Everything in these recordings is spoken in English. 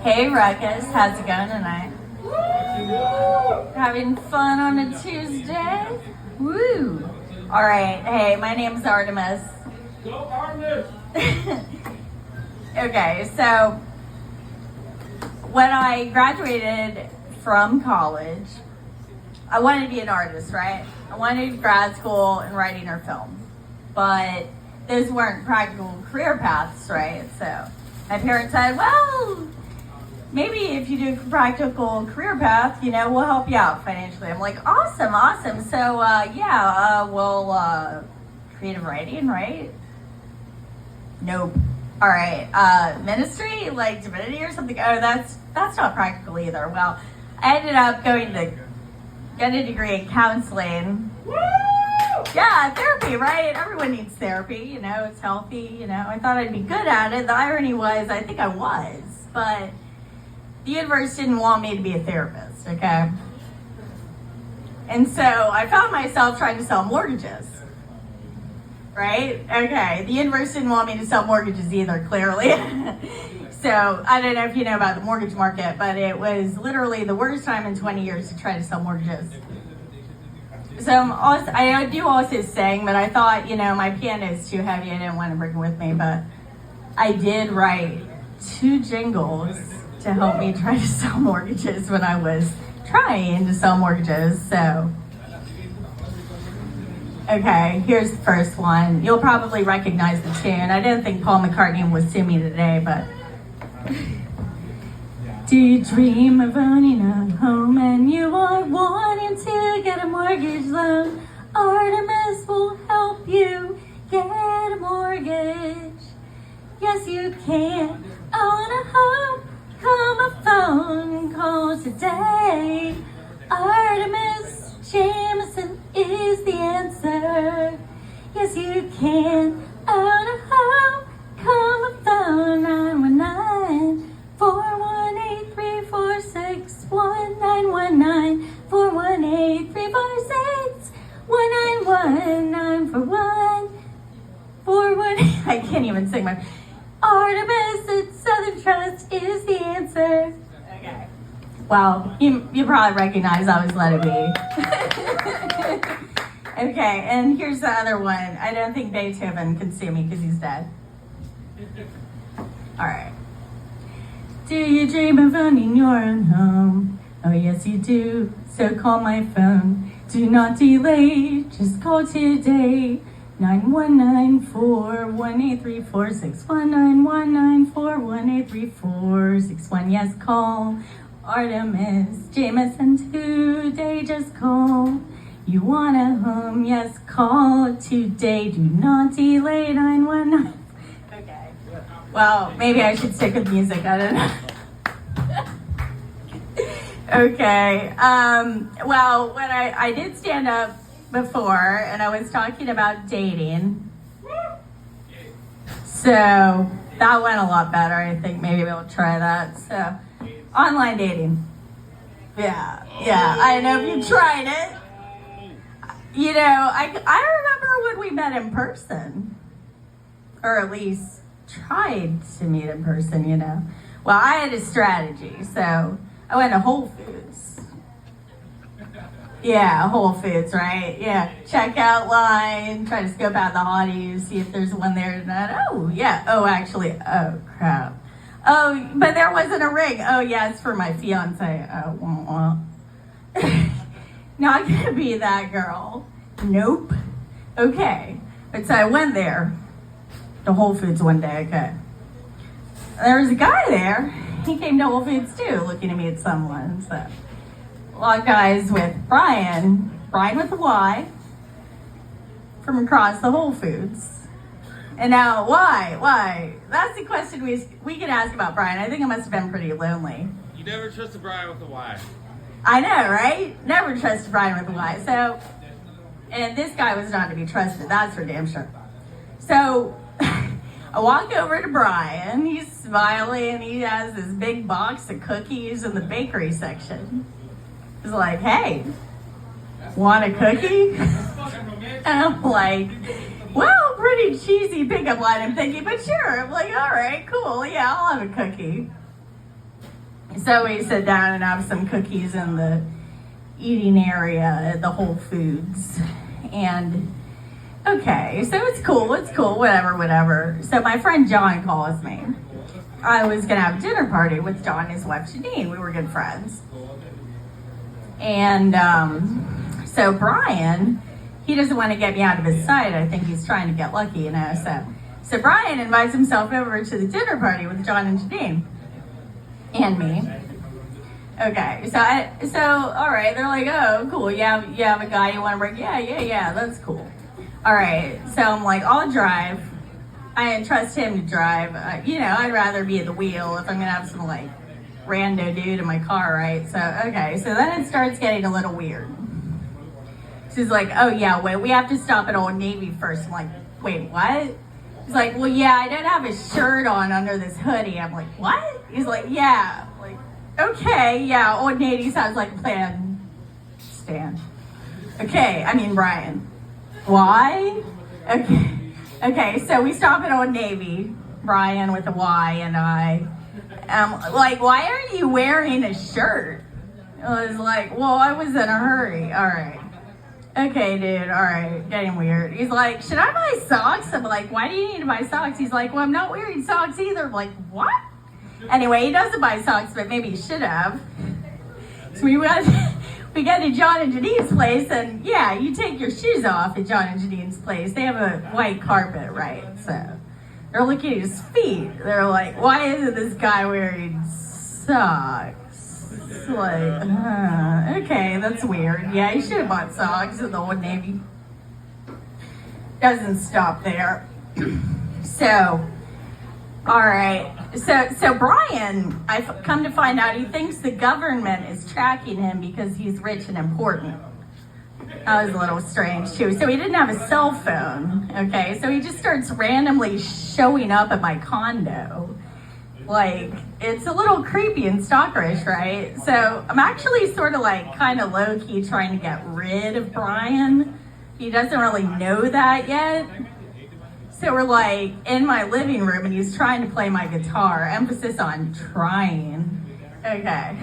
Hey Ruckus, how's it going tonight? Having fun on a Tuesday? Woo! Alright, hey, my name's Artemis. Go Artemis! Okay, so when I graduated from college, I wanted to be an artist, right? I wanted to do grad school in writing or film, but those weren't practical career paths, right? So my parents said, well, maybe if you do a practical career path, we'll help you out financially. I'm like, awesome. So, creative writing, right? Nope. All right, ministry, like divinity or something. Oh, that's not practical either. Well, I ended up going to get a degree in counseling. Woo! Yeah, therapy, right? Everyone needs therapy, it's healthy, I thought I'd be good at it. The irony was, I think I was, but the universe didn't want me to be a therapist, okay? And so I found myself trying to sell mortgages, right? Okay, the universe didn't want me to sell mortgages either, clearly. So I don't know if you know about the mortgage market, but it was literally the worst time in 20 years to try to sell mortgages. So I do also sing, but I thought, my piano is too heavy. I didn't want to bring it with me, but I did write 2 jingles to help me try to sell mortgages when I was trying to sell mortgages. So, okay, here's the first one. You'll probably recognize the tune. I didn't think Paul McCartney would sue me today, but... Do you dream of owning a home and you are wanting to get a mortgage loan? Artemis will help you get a mortgage. Yes, you can own a home. Come a phone and call today. Artemis Jamison is the answer. Yes, you can own a home. Come a phone 919 418 346 1919 418 346 1919 418. I can't even sing my. Artemis at Southern Trust is the answer. Okay. Well, you probably recognize I was Let It Be. Okay, and here's the other one. I don't think Beethoven can sue me because he's dead. All right. Do you dream of owning your own home? Oh, yes, you do. So call my phone. Do not delay. Just call today. 919-418-346-1919-418-346-1. Yes, call Artemis Jamison today. Just call. You want a home? Yes, call today. Do not delay. 919. Okay. Well, maybe I should stick with music. I don't know. Okay. Well, when I did stand up before, and I was talking about dating. So that went a lot better. I think maybe we'll try that. So online dating. Yeah. I know if you tried it. I remember when we met in person, or at least tried to meet in person, Well, I had a strategy, so I went to Whole Foods. Yeah, Whole Foods, right? Yeah, checkout line, try to scope out the hotties, see if there's one there tonight. Oh, yeah. Oh, actually, oh, crap. Oh, but there wasn't a ring. Oh, yeah, it's for my fiance. Oh, not gonna be that girl. Nope. Okay. But so I went there to Whole Foods one day, okay. There was a guy there. He came to Whole Foods too, looking to meet someone. So a lot of guys with Brian with a Y, from across the Whole Foods. And now, why? That's the question we could ask about Brian. I think I must have been pretty lonely. You never trusted Brian with a Y. I know, right? Never trusted Brian with a Y. So, and this guy was not to be trusted. That's for damn sure. So, I walk over to Brian. He's smiling. He has this big box of cookies in the bakery section. He's like, hey, want a cookie? And I'm like, well, pretty cheesy pickup line, I'm thinking, but sure. I'm like, all right, cool. Yeah, I'll have a cookie. So we sit down and have some cookies in the eating area at the Whole Foods. And okay, so it's cool, whatever. So my friend John calls me. I was gonna have a dinner party with John and his wife Janine. We were good friends. And so Brian, he doesn't want to get me out of his sight. I think he's trying to get lucky, you know. So Brian invites himself over to the dinner party with John and Janine. And me. Okay, so all right, they're like, oh, cool, you have a guy you want to bring? Yeah, that's cool. All right, so I'm like, I'll drive. I didn't trust him to drive. I'd rather be at the wheel if I'm gonna have some like rando dude in my car, right? So okay, so then it starts getting a little weird. She's like, oh yeah, wait, we have to stop at Old Navy first. I'm like, wait, what? He's like, well, yeah, I don't have a shirt on under this hoodie. I'm like, what? He's like, yeah. I'm like, okay, yeah, Old Navy sounds like a plan. Stan. Brian. Why? Okay, so we stop at Old Navy, Brian with a Y and I. Like, why aren't you wearing a shirt? I was like, well, I was in a hurry. All right. Okay, dude, all right, getting weird. He's like, should I buy socks? I'm like, why do you need to buy socks? He's like, well, I'm not wearing socks either. I'm like, what? Anyway, he doesn't buy socks, but maybe he should have. So we get to John and Janine's place, and yeah, you take your shoes off at John and Janine's place. They have a white carpet, right? So they're looking at his feet. They're like, why isn't this guy wearing socks? It's like, okay, that's weird. Yeah, you should have bought socks at the Old Navy. Doesn't stop there. So, all right. So Brian, I've come to find out he thinks the government is tracking him because he's rich and important. That was a little strange too. So he didn't have a cell phone, okay? So he just starts randomly showing up at my condo. Like, it's a little creepy and stalkerish, right? So I'm actually sort of like kind of low-key trying to get rid of Brian. He doesn't really know that yet. So we're like in my living room and he's trying to play my guitar. Emphasis on trying. Okay.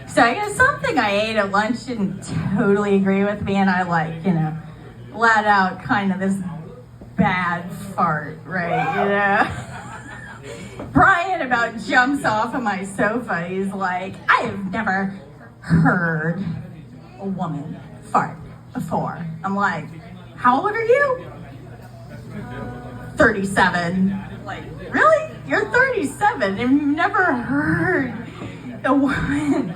So I guess something I ate at lunch didn't totally agree with me, and I let out kind of this bad fart, right? Brian about jumps off of my sofa. He's like, I have never heard a woman fart before. I'm like, how old are you? 37. Like, really? You're 37 and you've never heard a woman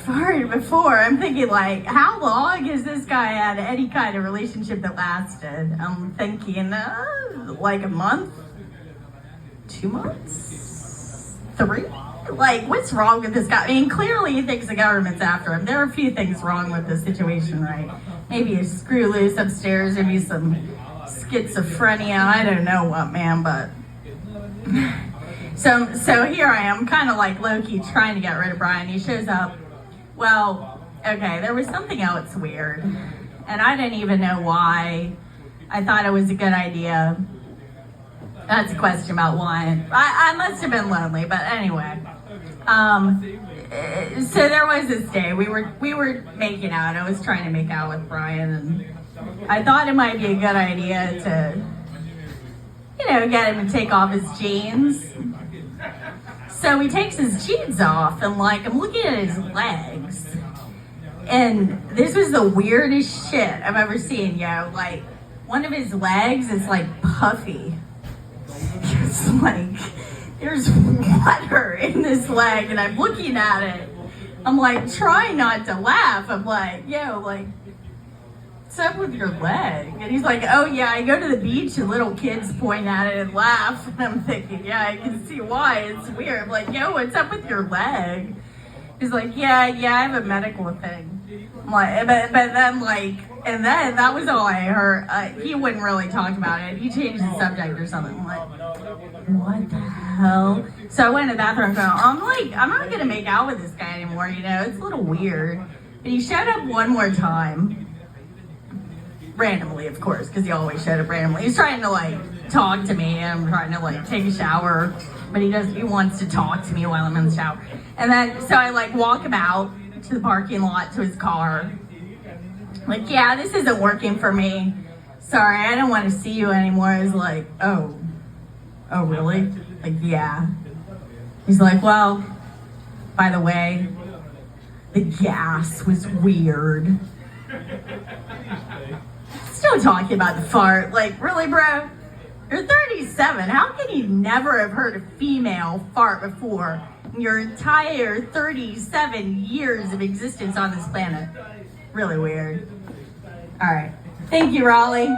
fart before. I'm thinking, like, how long has this guy had any kind of relationship that lasted? I'm thinking, like a month? 2 months? 3? Like, what's wrong with this guy? I mean, clearly he thinks the government's after him. There are a few things wrong with this situation, right? Maybe a screw loose upstairs, maybe some schizophrenia, I don't know what, man, but so here I am, kind of like low-key trying to get rid of Brian. He shows up. Well, okay, there was something else weird, and I didn't even know why. I thought it was a good idea. That's a question about why. I must have been lonely, but anyway. So there was this day, we were making out. I was trying to make out with Brian, and I thought it might be a good idea to, get him to take off his jeans. So he takes his jeans off, and I'm looking at his legs, and this was the weirdest shit I've ever seen, Like, one of his legs is puffy. It's like, there's water in this leg, and I'm looking at it. I'm trying not to laugh. I'm what's up with your leg? And he's like, oh yeah, I go to the beach and little kids point at it and laugh. And I'm thinking, yeah, I can see why. It's weird. I'm like, yo, what's up with your leg? He's like, yeah, I have a medical thing. I'm like, but then and then that was all I heard. He wouldn't really talk about it. He changed the subject or something. I'm like, what the hell? So I went to the bathroom going, I'm not gonna make out with this guy anymore, it's a little weird. But he showed up one more time. Randomly, of course, because he always showed up randomly. He's trying to talk to me, and I'm trying to take a shower, but he wants to talk to me while I'm in the shower. And then, so I like walk him out to the parking lot to his car. Like, yeah, this isn't working for me. Sorry, I don't want to see you anymore. I was like, oh really? Like, yeah. He's like, well, by the way, the gas was weird. Still talking about the fart. Like, really, bro? You're 37. How can you never have heard a female fart before in your entire 37 years of existence on this planet? Really weird. All right. Thank you, Raleigh.